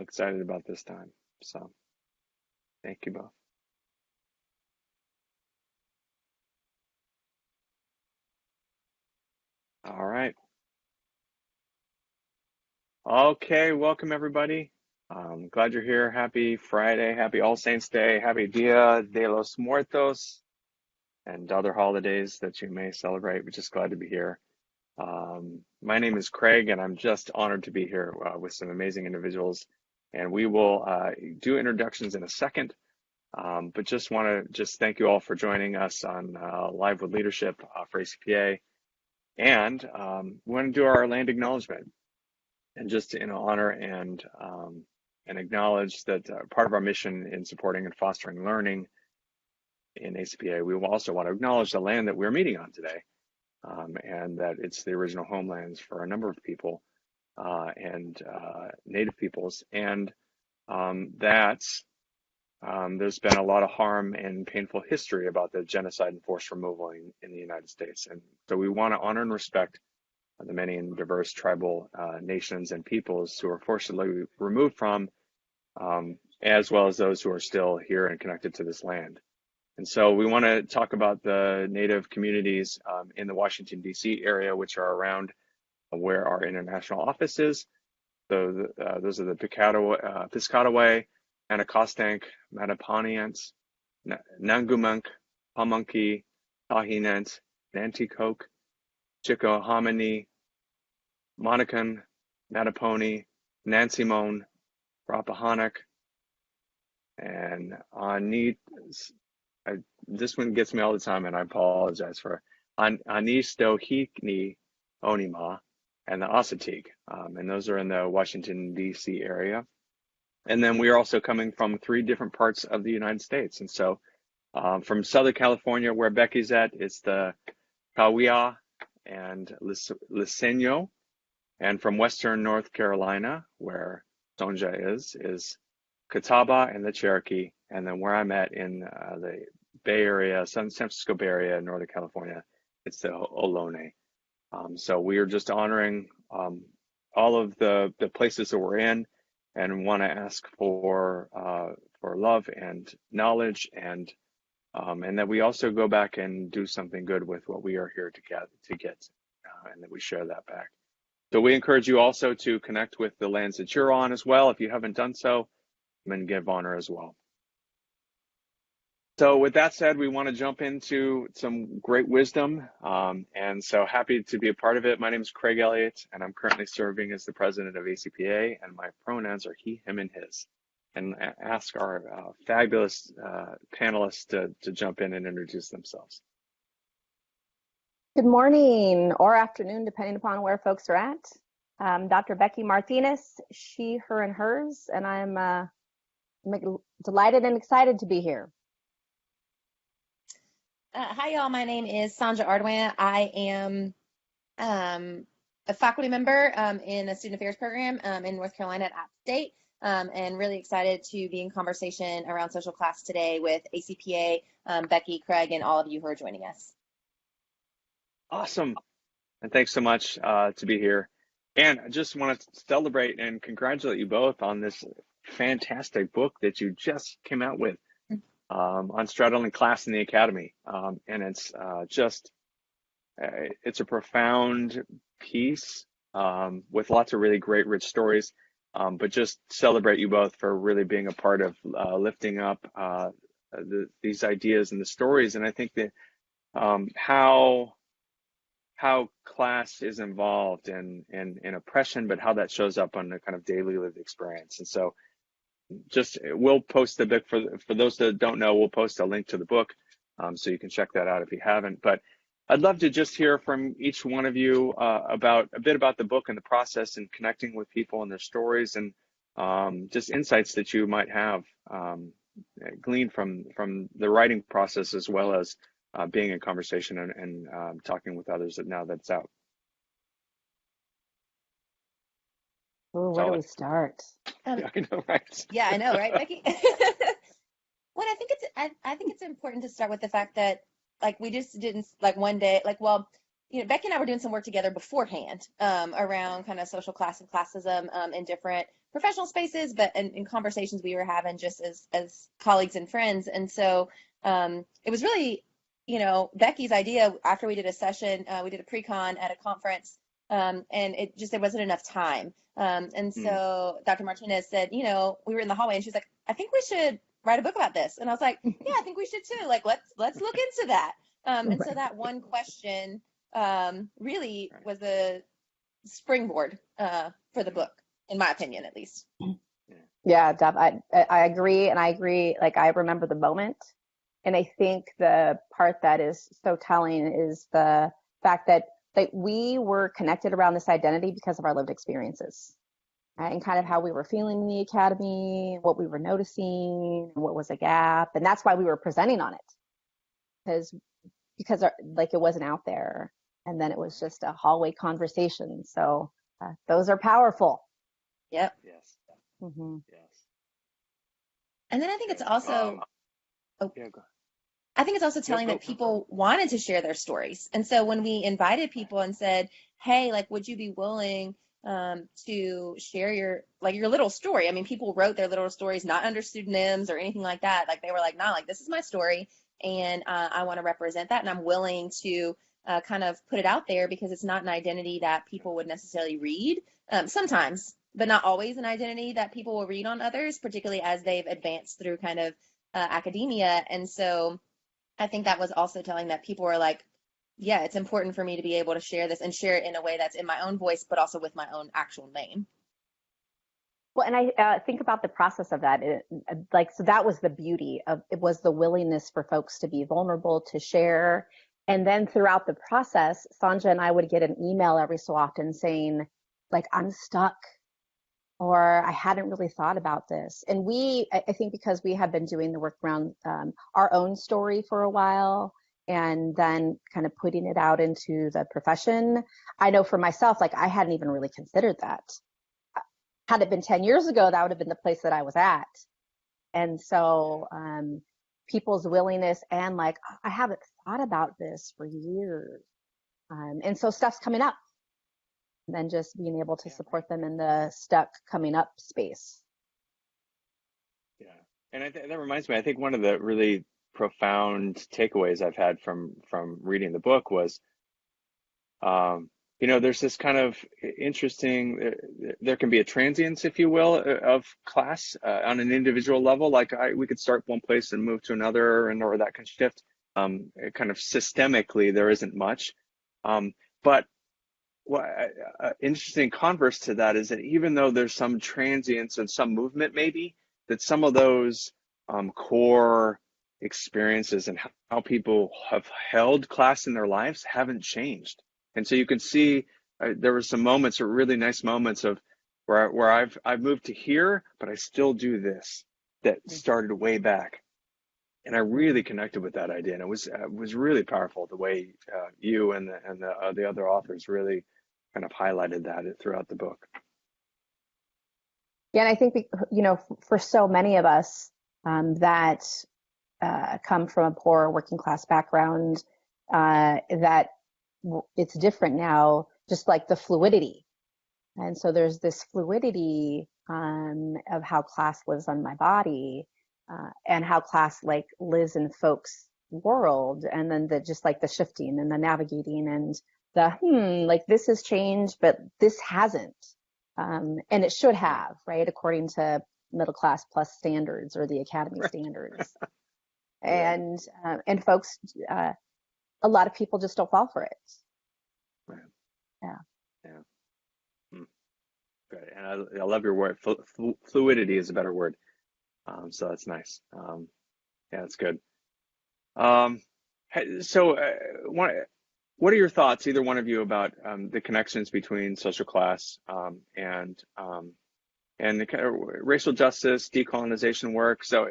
excited about this time. So thank you both. All right. Okay, welcome everybody. Glad you're here. Happy Friday, happy All Saints Day, happy Dia de los Muertos, and other holidays that you may celebrate. We're just glad to be here. My name is Craig, and I'm just honored to be here with some amazing individuals. And we will do introductions in a second, but just want to thank you all for joining us on Live with Leadership for ACPA. And we want to do our land acknowledgement, and just to honor and acknowledge that part of our mission in supporting and fostering learning in ACPA, we also want to acknowledge the land that we're meeting on today, and that it's the original homelands for a number of people and Native peoples, and that's there's been a lot of harm and painful history about the genocide and forced removal in the United States. And so we want to honor and respect the many and diverse tribal nations and peoples who are forcibly removed from, as well as those who are still here and connected to this land. And so we want to talk about the Native communities in the Washington, D.C. area, which are around where our international office is. So those are the Piscataway, Anacostank, Mattaponeans, Nangumonk, Pamunkey, Tahinant, Nanticoke, Chickahominy, Monacan, Mattapony, Nansemone, Rappahannock, and this one gets me all the time, and I apologize for Anistohikni Onima and the Assateague, and those are in the Washington, D.C. area. And then we are also coming from 3 different parts of the United States. And so from Southern California, where Becky's at, it's the Kawia and Liseño. And from Western North Carolina, where Sonja is Catawba and the Cherokee. And then where I'm at in the Bay Area, San Francisco Bay Area, Northern California, it's the Ohlone. So we are just honoring all of the places that we're in, and want to ask for love and knowledge, and that we also go back and do something good with what we are here to get, and that we share that back. So we encourage you also to connect with the lands that you're on as well, if you haven't done so, and give honor as well. So with that said, we want to jump into some great wisdom, and so happy to be a part of it. My name is Craig Elliott, and I'm currently serving as the president of ACPA, and my pronouns are he, him, and his. And ask our fabulous panelists to jump in and introduce themselves. Good morning or afternoon, depending upon where folks are at. Dr. Becky Martinez, she, her, and hers, and I'm delighted and excited to be here. Hi, y'all. My name is Sonja Ardoin. I am a faculty member in a student affairs program in North Carolina at App State, and really excited to be in conversation around social class today with ACPA, Becky, Craig, and all of you who are joining us. Awesome. And thanks so much to be here. And I just want to celebrate and congratulate you both on this fantastic book that you just came out with. On Straddling Class in the Academy, and it's it's a profound piece with lots of really great, rich stories. But just celebrate you both for really being a part of lifting up these ideas and the stories. And I think that how class is involved in oppression, but how that shows up on the kind of daily lived experience. And so we'll post the book for those that don't know, we'll post a link to the book so you can check that out if you haven't. But I'd love to just hear from each one of you about a bit about the book and the process and connecting with people and their stories, and just insights that you might have gleaned from the writing process, as well as being in conversation and talking with others now that it's out. Ooh, where do we start? Yeah, I know, right? Yeah, I know, right, Becky? Well, I think it's important to start with the fact that, like, we just didn't, like, one day, like, well, Becky and I were doing some work together beforehand around kind of social class and classism in different professional spaces, but in conversations we were having just as colleagues and friends. And so it was really, Becky's idea after we did a session, we did a pre-con at a conference, and there wasn't enough time. And so Dr. Martinez said, we were in the hallway and she's like, I think we should write a book about this. And I was like, yeah, I think we should too. Like, let's look into that. And so that one question really was a springboard for the book, in my opinion, at least. Yeah, Deb, I agree. And I agree. Like, I remember the moment. And I think the part that is so telling is the fact that we were connected around this identity because of our lived experiences, right? And kind of how we were feeling in the academy, what we were noticing, what was a gap. And that's why we were presenting on it, because it wasn't out there. And then it was just a hallway conversation. So those are powerful. Yep. Yes. Mm-hmm. Yes. And then I think it's also, I think it's also telling that people wanted to share their stories. And so when we invited people and said, hey, like, would you be willing to share your little story? I mean, people wrote their little stories, not under pseudonyms or anything like that. Like, they were like, nah, like, this is my story. And I want to represent that. And I'm willing to kind of put it out there because it's not an identity that people would necessarily read. Sometimes, but not always an identity that people will read on others, particularly as they've advanced through kind of academia. And so I think that was also telling that people were like, yeah, it's important for me to be able to share this and share it in a way that's in my own voice, but also with my own actual name. Well, and I think about the process of that. So that was the beauty of it, was the willingness for folks to be vulnerable, to share. And then throughout the process, Sonja and I would get an email every so often saying, like, I'm stuck, or I hadn't really thought about this. And I think because we had been doing the work around our own story for a while, and then kind of putting it out into the profession, I know for myself, like, I hadn't even really considered that. Had it been 10 years ago, that would have been the place that I was at. And so people's willingness and like, I haven't thought about this for years. And so stuff's coming up. And then just being able to support them in the stuck coming up space. Yeah. And that reminds me, I think one of the really profound takeaways I've had from reading the book was, there's this kind of interesting, there can be a transience, if you will, of class on an individual level. Like we could start one place and move to another, or that can shift. Kind of systemically, there isn't much. But what interesting converse to that is that even though there's some transience and some movement, maybe, that some of those core experiences and how people have held class in their lives haven't changed. And so you can see there were some moments, or really nice moments, of where I've moved to here, but I still do this, that started way back. And I really connected with that idea, and it was really powerful the way you and the other authors really kind of highlighted that throughout the book. Yeah, and I think for so many of us that come from a poor working class background, that it's different now, just like the fluidity. And so there's this fluidity of how class lives on my body, and how class like lives in folks' world, and then just like the shifting and the navigating and the like, this has changed, but this hasn't, and it should have, right, according to middle class plus standards, or the academy standards. And folks, a lot of people just don't fall for it. Right. Yeah. Good. And I love your word. Fluidity is a better word. So that's nice. Yeah, that's good. So what are your thoughts, either one of you, about the connections between social class and the kind of racial justice, decolonization work? So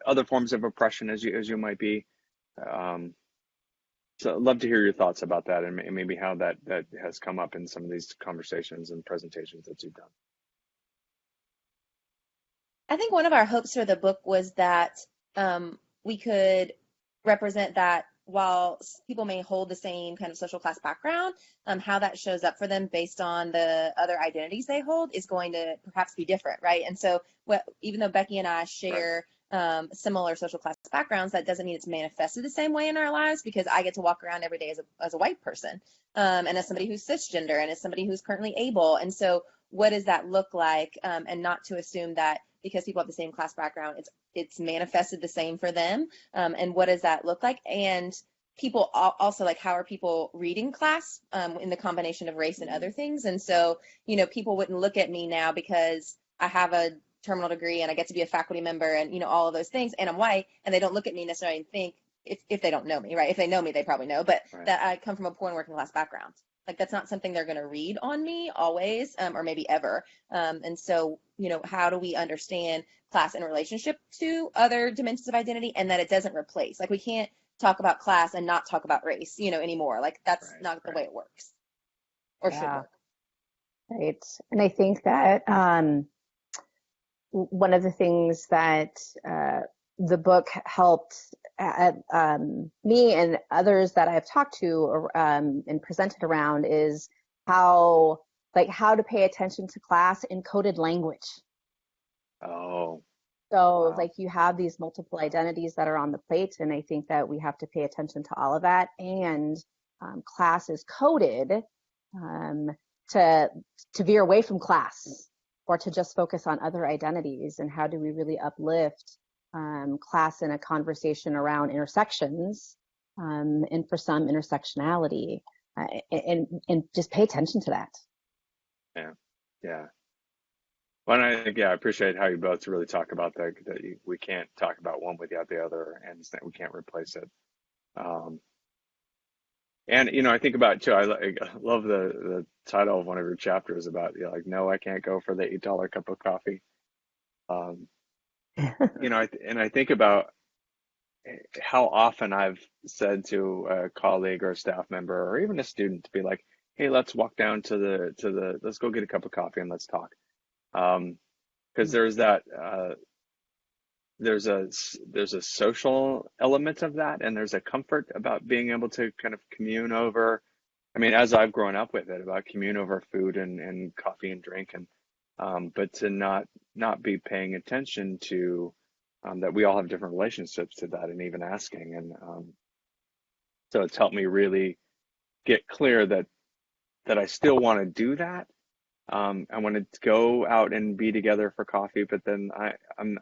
other forms of oppression, as you might be. So I'd love to hear your thoughts about that, and maybe how that has come up in some of these conversations and presentations that you've done. I think one of our hopes for the book was that we could represent that while people may hold the same kind of social class background, how that shows up for them based on the other identities they hold is going to perhaps be different, right? And so even though Becky and I share similar social class backgrounds, that doesn't mean it's manifested the same way in our lives, because I get to walk around every day as a white person, and as somebody who's cisgender, and as somebody who's currently able. And so what does that look like? And not to assume that because people have the same class background, it's manifested the same for them. And what does that look like? And people also, like, how are people reading class in the combination of race and other things? And so, people wouldn't look at me now because I have a terminal degree and I get to be a faculty member and, all of those things, and I'm white, and they don't look at me necessarily and think, if they don't know me, right? If they know me, they probably know, but that I come from a poor and working class background. Like, that's not something they're going to read on me always, or maybe ever. And so, how do we understand class in relationship to other dimensions of identity, and that it doesn't replace? Like, we can't talk about class and not talk about race, anymore. Like, that's not the way it works, or should work. Right. And I think that one of the things that the book helped me and others that I've talked to and presented around is how to pay attention to class in coded language. Oh. So wow. You have these multiple identities that are on the plate, and I think that we have to pay attention to all of that. And class is coded to veer away from class, or to just focus on other identities. And how do we really uplift class in a conversation around intersections, and for some intersectionality, and just pay attention to that. Yeah. Well, I think, I appreciate how you both really talk about that we can't talk about one without the other, and that we can't replace it. And, I think about too, I love the title of one of your chapters about, no, I can't go for the $8 cup of coffee. And I think about how often I've said to a colleague or a staff member or even a student to be like, hey, let's walk down to the let's go get a cup of coffee and let's talk. Because there's that there's a social element of that, and there's a comfort about being able to kind of commune over. I mean, as I've grown up with it, about commune over food and coffee and drink, and but to not be paying attention to that we all have different relationships to that, and even asking. And so it's helped me really get clear that I still want to do that. I want to go out and be together for coffee, but then I'm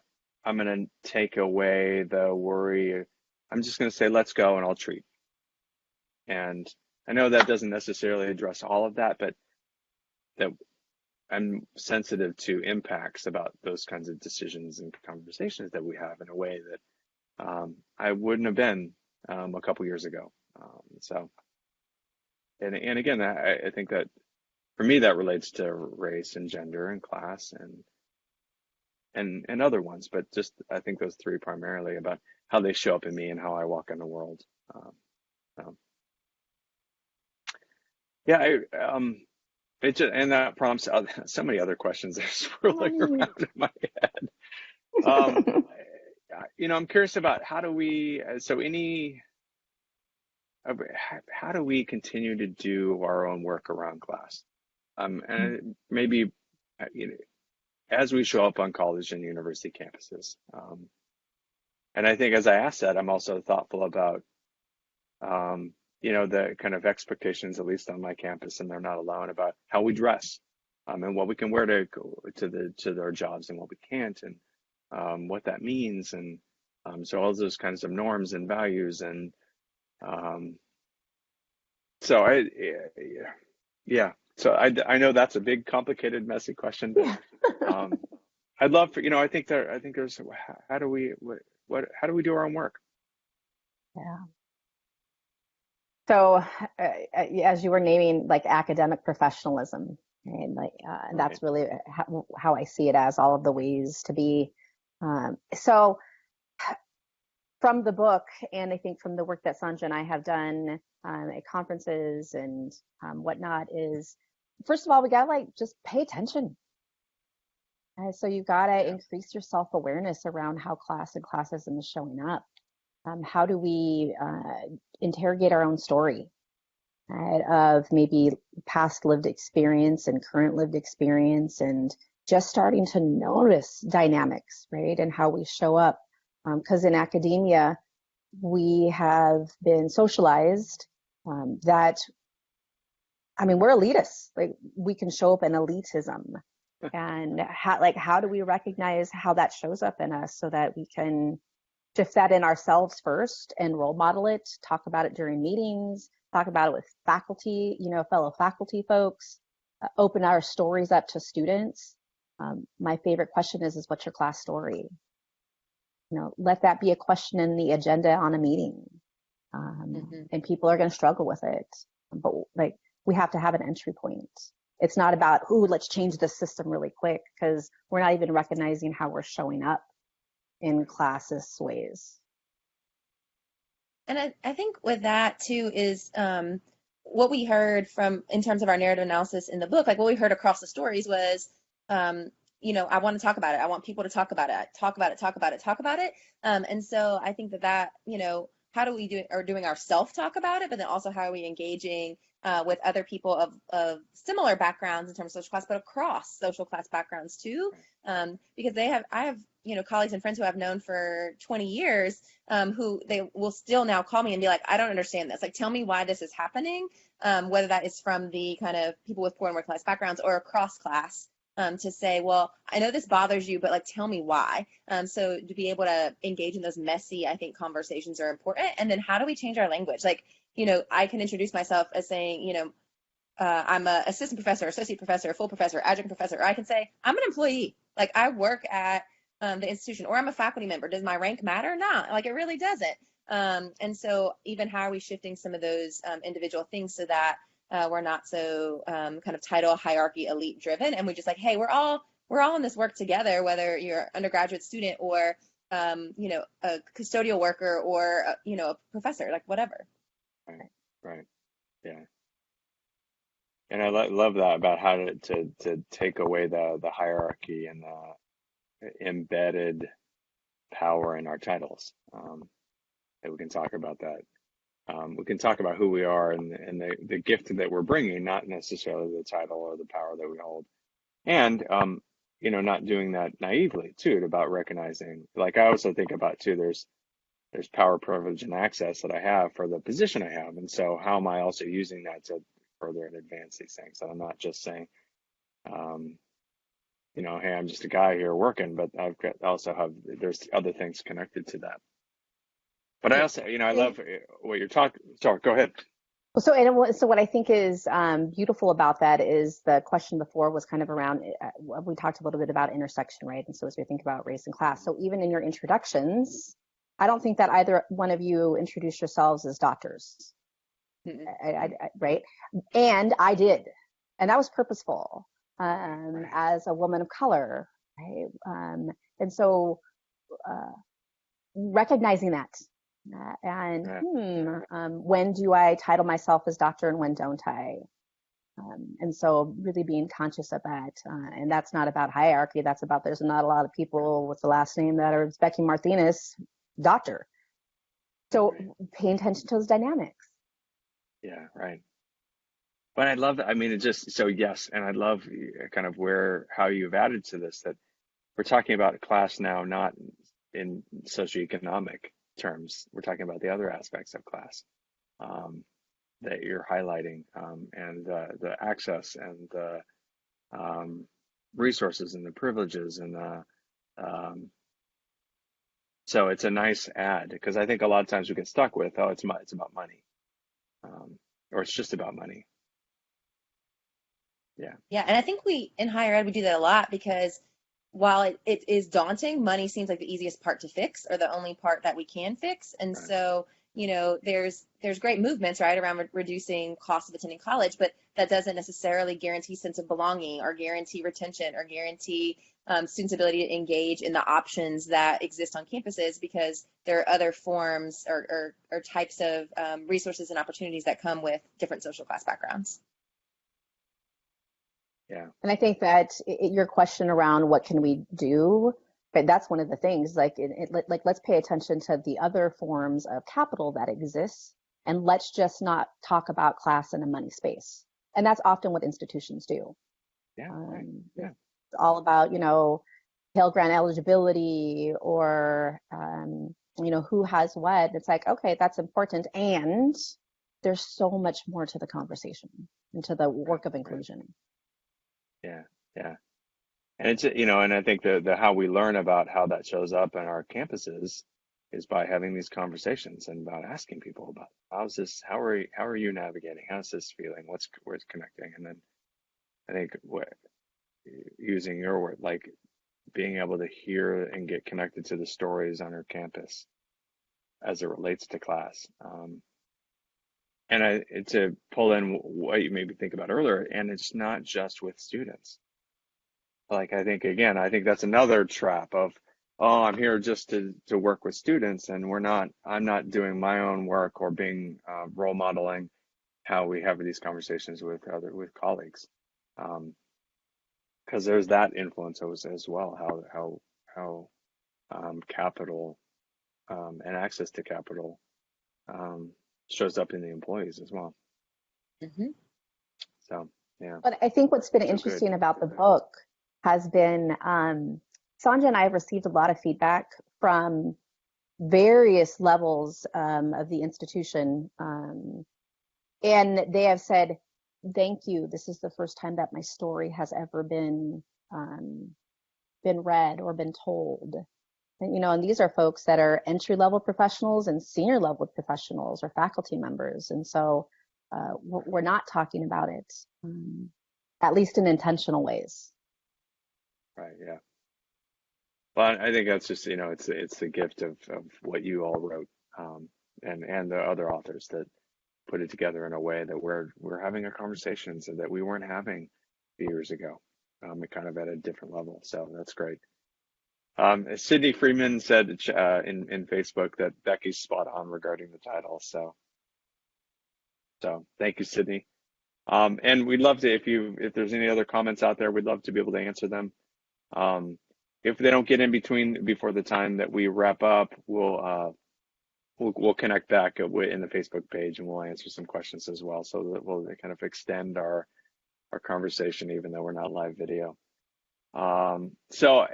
going to take away the worry. I'm just going to say, let's go, and I'll treat. And I know that doesn't necessarily address all of that, but that I'm sensitive to impacts about those kinds of decisions and conversations that we have in a way that I wouldn't have been a couple years ago. And again, I think that for me that relates to race and gender and class and other ones, but just I think those three primarily about how they show up in me and how I walk in the world. It just, and that prompts so many other questions that are swirling around in my head. I'm curious about how do we continue to do our own work around class, and maybe as we show up on college and university campuses. And I think as I ask that, I'm also thoughtful about the kind of expectations, at least on my campus, and they're not alone, about how we dress, and what we can wear to go to our jobs and what we can't, and what that means, and so all those kinds of norms and values, and so I know that's a big, complicated, messy question, but I'd love for I think there's how do we do our own work? Yeah. So as you were naming, like, academic professionalism, and that's really how I see it, as all of the ways to be. So from the book, and I think from the work that Sonja and I have done at conferences and whatnot, is, first of all, we gotta just pay attention. So you've got to increase your self-awareness around how class and classism is showing up. How do we interrogate our own story, right, of maybe past lived experience and current lived experience, and just starting to notice dynamics, right, and how we show up. Because in academia, we have been socialized that, I mean, we're elitists. Like, we can show up in elitism. And how do we recognize how that shows up in us so that we can shift that in ourselves first and role model it, talk about it during meetings, talk about it with faculty, fellow faculty folks, open our stories up to students. My favorite question is what's your class story? Let that be a question in the agenda on a meeting. And people are going to struggle with it. But we have to have an entry point. It's not about, let's change the system really quick, because we're not even recognizing how we're showing up in classist ways. And I think with that too is what we heard from, in terms of our narrative analysis in the book, like what we heard across the stories was, I want to talk about it. I want people to talk about it. Talk about it. And so I think that, how do we doing our self-talk about it, but then also how are we engaging with other people of similar backgrounds in terms of social class, but across social class backgrounds too, because I have colleagues and friends who I've known for 20 years who they will still now call me and be like, I don't understand this. Like, tell me why this is happening, whether that is from the kind of people with poor and working class backgrounds or across class. To say, well, I know this bothers you, but tell me why. So to be able to engage in those messy, I think, conversations are important. And then how do we change our language? I can introduce myself as saying, I'm an assistant professor, associate professor, full professor, adjunct professor. Or I can say, I'm an employee. I work at the institution, or I'm a faculty member. Does my rank matter? Not. It really doesn't. And so even how are we shifting some of those individual things so that we're not so kind of title hierarchy elite driven, and we just hey, we're all in this work together, whether you're an undergraduate student or a custodial worker or a professor, whatever. Right. Yeah. And I love that about how to take away the hierarchy and the embedded power in our titles. That we can talk about that. We can talk about who we are and the gift that we're bringing, not necessarily the title or the power that we hold. And, not doing that naively too, about recognizing, I also think about too, there's power, privilege, and access that I have for the position I have. And so how am I also using that to further and advance these things? So I'm not just saying, hey, I'm just a guy here working, but there's other things connected to that. But I also, I love what you're talking. Sorry, go ahead. So what I think is beautiful about that is the question before was kind of around, we talked a little bit about intersection, right? And so as we think about race and class, so even in your introductions, I don't think that either one of you introduced yourselves as doctors, right? And I did, and that was purposeful as a woman of color, right? And so recognizing that. When do I title myself as doctor and when don't I? And so really being conscious of that. And that's not about hierarchy. That's about there's not a lot of people with the last name that are Becky Martinez, doctor. So paying attention to those dynamics. Yeah, right. But I love that. I mean, yes. And I love kind of how you've added to this, that we're talking about class now, not in socioeconomic terms. We're talking about the other aspects of class that you're highlighting, and the access and the resources and the privileges, and so it's a nice add, because I think a lot of times we get stuck with, it's about money, or it's just about money. Yeah, and I think in higher ed we do that a lot, because while it is daunting, money seems like the easiest part to fix, or the only part that we can fix. And so, there's great movements, right, around reducing costs of attending college, but that doesn't necessarily guarantee sense of belonging, or guarantee retention, or guarantee students' ability to engage in the options that exist on campuses, because there are other forms or types of resources and opportunities that come with different social class backgrounds. Yeah. And I think that your question around what can we do, But that's one of the things, like, like, let's pay attention to the other forms of capital that exists, and let's just not talk about class in a money space. And that's often what institutions do. Yeah, right. Yeah. It's all about, Pell Grant eligibility, or, who has what. It's like, okay, that's important. And there's so much more to the conversation and to the work of inclusion. Yeah, yeah. And it's, and I think the how we learn about how that shows up in our campuses is by having these conversations and about asking people about how's this, how are you navigating? How's this feeling? Where's connecting? And then I think using your word, like being able to hear and get connected to the stories on our campus as it relates to class. And to pull in what you maybe think about earlier, and it's not just with students. Like, I think that's another trap of, oh, I'm here just to work with students, and I'm not doing my own work or being role modeling how we have these conversations with colleagues. Because there's that influence as well, how capital and access to capital shows up in the employees as well. Mm-hmm. So, yeah. But I think what's been interesting about the book has been, Sonja and I have received a lot of feedback from various levels of the institution. And they have said, thank you. This is the first time that my story has ever been read or been told. And, and these are folks that are entry-level professionals and senior-level professionals or faculty members. And so we're not talking about it, at least in intentional ways. Right, yeah. Well, I think that's just, it's the gift of what you all wrote, and the other authors that put it together in a way that we're having a conversation so that we weren't having years ago, kind of at a different level. So that's great. Sydney Freeman said in Facebook that Becky's spot on regarding the title. So thank you, Sydney. And we'd love to, if there's any other comments out there, we'd love to be able to answer them. If they don't get in before the time that we wrap up, we'll connect back in the Facebook page, and we'll answer some questions as well, so that we'll kind of extend our conversation, even though we're not live video. So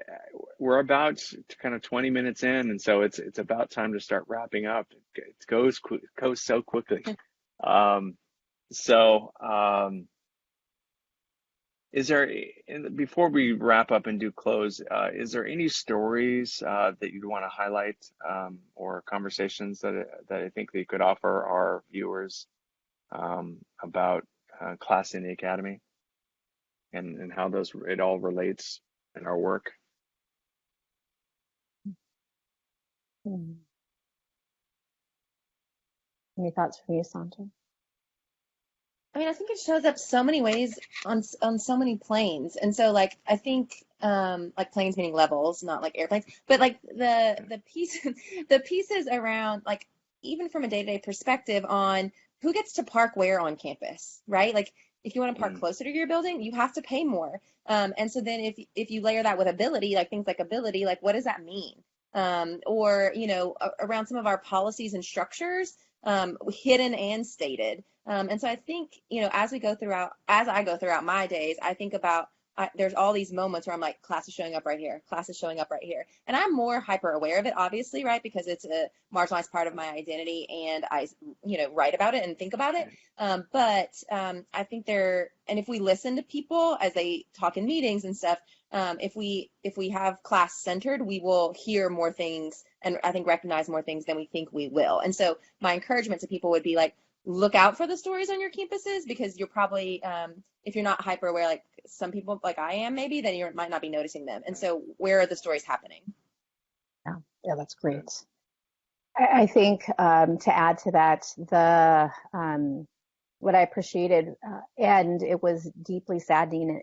we're about kind of 20 minutes in, and so it's about time to start wrapping up. It goes so quickly. Is there, before we wrap up and do close, is there any stories that you'd want to highlight, or conversations that I think that you could offer our viewers about class in the academy and how it all relates in our work? Any thoughts from you, Sonja? I mean, I think it shows up so many ways on so many planes. And so, like, I think, like, planes meaning levels, not like airplanes, but like the pieces around, like, even from a day-to-day perspective on who gets to park where on campus, right? Like, if you want to park closer to your building, you have to pay more. And so then if you layer that with ability, like things like ability, like, what does that mean? Or, around some of our policies and structures, hidden and stated. And so I think, as I go throughout my days, I think about, there's all these moments where I'm like, class is showing up right here, class is showing up right here. And I'm more hyper aware of it, obviously, right? Because it's a marginalized part of my identity, and I, write about it and think about it. But I think and if we listen to people as they talk in meetings and stuff, if we have class centered, we will hear more things, and I think recognize more things than we think we will. And so my encouragement to people would be like, look out for the stories on your campuses, because you're probably, if you're not hyper aware, like some people, like I am maybe, then you might not be noticing them. And so where are the stories happening? Yeah, that's great. I think to add to that, what I appreciated, and it was deeply saddening,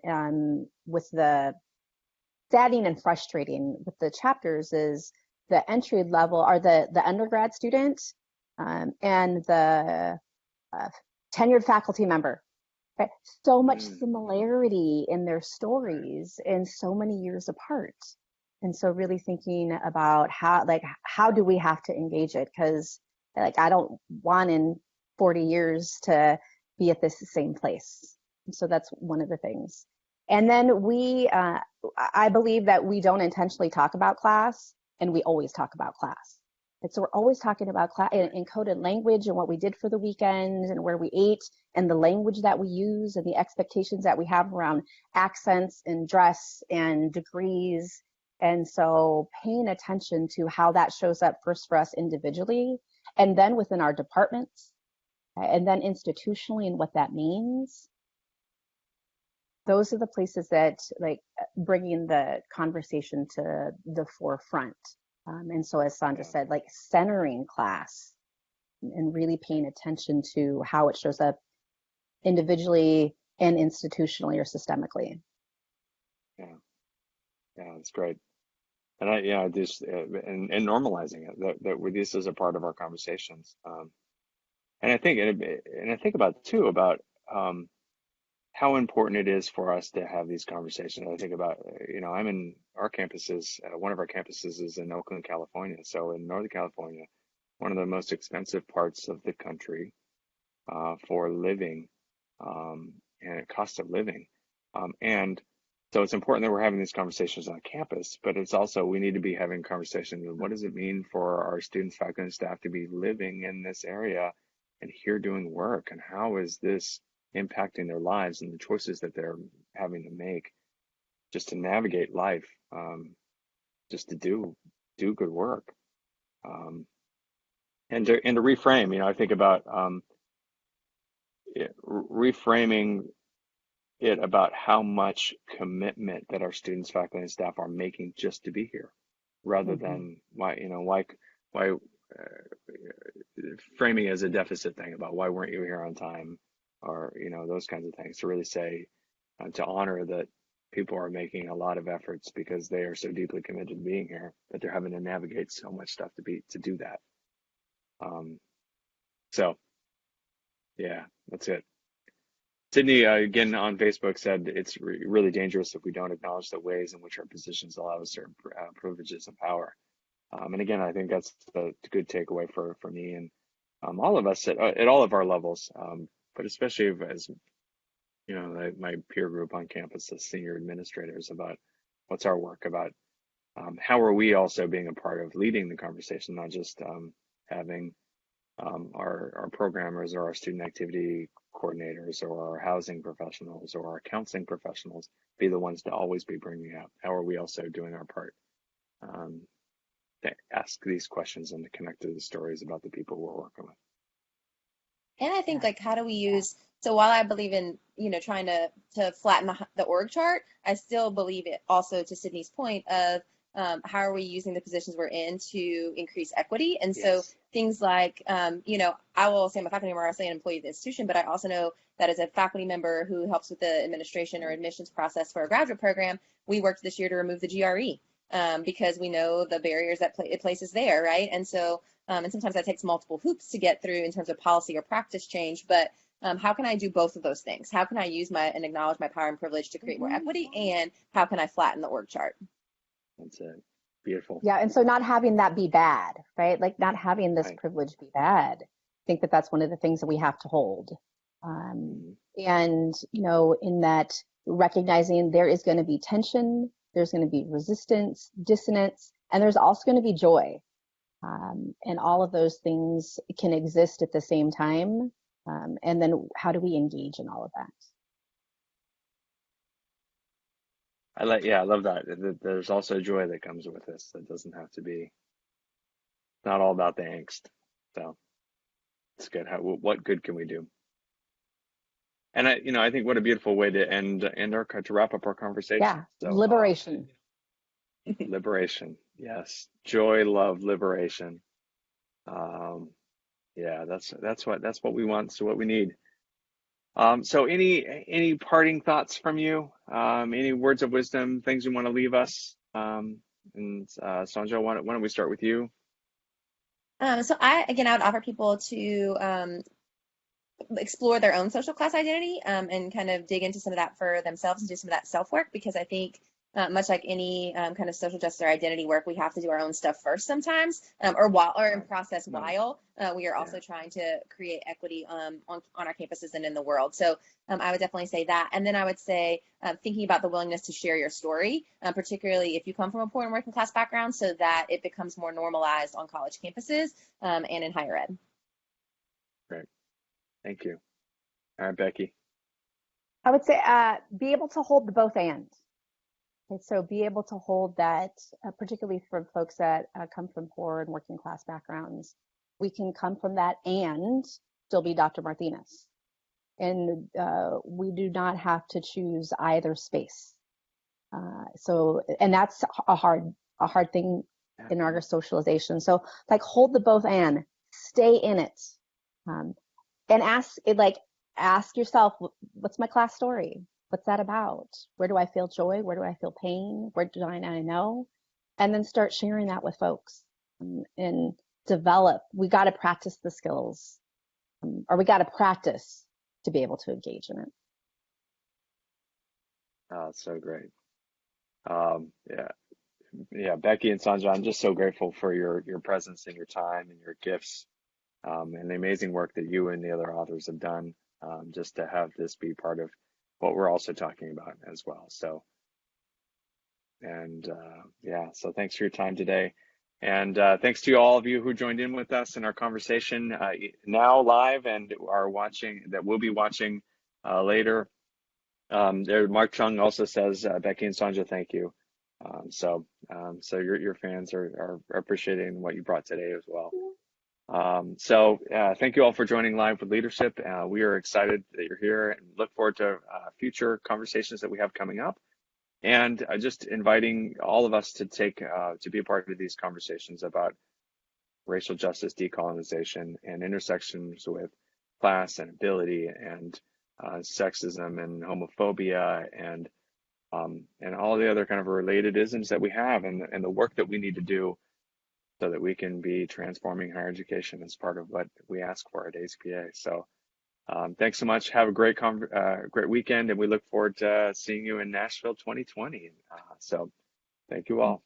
saddening and frustrating with the chapters, is the entry level, or the undergrad student, and the tenured faculty member. Right? So much similarity in their stories, and so many years apart. And so really thinking about how do we have to engage it? Because I don't want in 40 years to be at this same place. So that's one of the things. And then I believe that we don't intentionally talk about class, and we always talk about class. And so we're always talking about class in coded language and what we did for the weekend and where we ate and the language that we use and the expectations that we have around accents and dress and degrees. And so paying attention to how that shows up first for us individually, and then within our departments, and then institutionally and what that means. Those are the places that bringing the conversation to the forefront. And so as Sonja said, centering class and really paying attention to how it shows up individually and institutionally or systemically. Yeah, that's great. And and normalizing it, that this is a part of our conversations. And I think about too about how important it is for us to have these conversations. I think about, I'm in our campuses. One of our campuses is in Oakland, California. So in Northern California, one of the most expensive parts of the country for living and cost of living. And so it's important that we're having these conversations on campus, but it's also, we need to be having conversations with what does it mean for our students, faculty, and staff to be living in this area and here doing work, and how is this impacting their lives and the choices that they're having to make just to navigate life, just to do good work, and to reframe. I think about reframing it about how much commitment that our students, faculty, and staff are making just to be here, rather than why framing it as a deficit thing about why weren't you here on time, or those kinds of things. To really say, to honor that people are making a lot of efforts because they are so deeply committed to being here that they're having to navigate so much stuff to do that. So yeah, that's it. Sydney, again on Facebook, said it's really dangerous if we don't acknowledge the ways in which our positions allow us certain privileges and power. And again, I think that's a good takeaway for me and all of us at all of our levels, but especially as my peer group on campus, the senior administrators, about what's our work about, how are we also being a part of leading the conversation, not just having our programmers or our student activity coordinators or our housing professionals or our counseling professionals be the ones to always be bringing up. How are we also doing our part to ask these questions and to connect to the stories about the people we're working with? And I think how do we use, so while I believe in, trying to flatten the org chart, I still believe it also, to Sydney's point of how are we using the positions we're in to increase equity? And so things like, I will say I'm a faculty member, I say an employee of the institution, but I also know that as a faculty member who helps with the administration or admissions process for a graduate program, we worked this year to remove the GRE because we know the barriers that it places there, right? And so, and sometimes that takes multiple hoops to get through in terms of policy or practice change, but how can I do both of those things? How can I use and acknowledge my power and privilege to create more equity? And how can I flatten the org chart? That's it. Beautiful. Yeah, and so not having that be bad, right? Not having this privilege be bad. I think that that's one of the things that we have to hold. And, in that recognizing there is going to be tension, there's going to be resistance, dissonance, and there's also going to be joy. And all of those things can exist at the same time. And then how do we engage in all of that? I love that. There's also joy that comes with this. That doesn't have to be, not all about the angst. So it's good. What good can we do? And I think what a beautiful way to to wrap up our conversation. Yeah. So, liberation. Liberation. Yes. Joy, love, liberation. That's what we want. So what we need. So any parting thoughts from you? Any words of wisdom, things you want to leave us? And Sonja, why don't we start with you? So I would offer people to explore their own social class identity and kind of dig into some of that for themselves and do some of that self work, because I think much like any kind of social justice or identity work, we have to do our own stuff first sometimes, or in process while we are also trying to create equity on our campuses and in the world. So I would definitely say that. And then I would say thinking about the willingness to share your story, particularly if you come from a poor and working class background, so that it becomes more normalized on college campuses and in higher ed. Great. Thank you. All right, Becky. I would say be able to hold the both and. Okay, so be able to hold that, particularly for folks that come from poor and working class backgrounds. We can come from that and still be Dr. Martinez. And we do not have to choose either space. And that's a hard thing in our socialization. So like hold the both and, stay in it. And ask yourself, what's my class story? What's that about? Where do I feel joy? Where do I feel pain? Where do I know? And then start sharing that with folks and develop. We got to practice the skills, or we got to practice to be able to engage in it. Oh, it's so great. Yeah, Becky and Sonja, I'm just so grateful for your presence and your time and your gifts, and the amazing work that you and the other authors have done, just to have this be part of what we're also talking about as well. So, so thanks for your time today. And thanks to all of you who joined in with us in our conversation now live and are watching, that will be watching later. Mark Chung also says, Becky and Sonja, thank you. So your fans are appreciating what you brought today as well. Thank you all for joining Live with Leadership. We are excited that you're here and look forward to future conversations that we have coming up. And just inviting all of us to to be a part of these conversations about racial justice, decolonization, and intersections with class and ability and sexism and homophobia and all the other kind of related isms that we have, and the work that we need to do so that we can be transforming higher education as part of what we ask for at ACPA. So thanks so much. Have a great weekend, and we look forward to seeing you in Nashville 2020. So thank you all.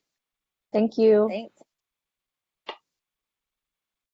Thank you. Thanks.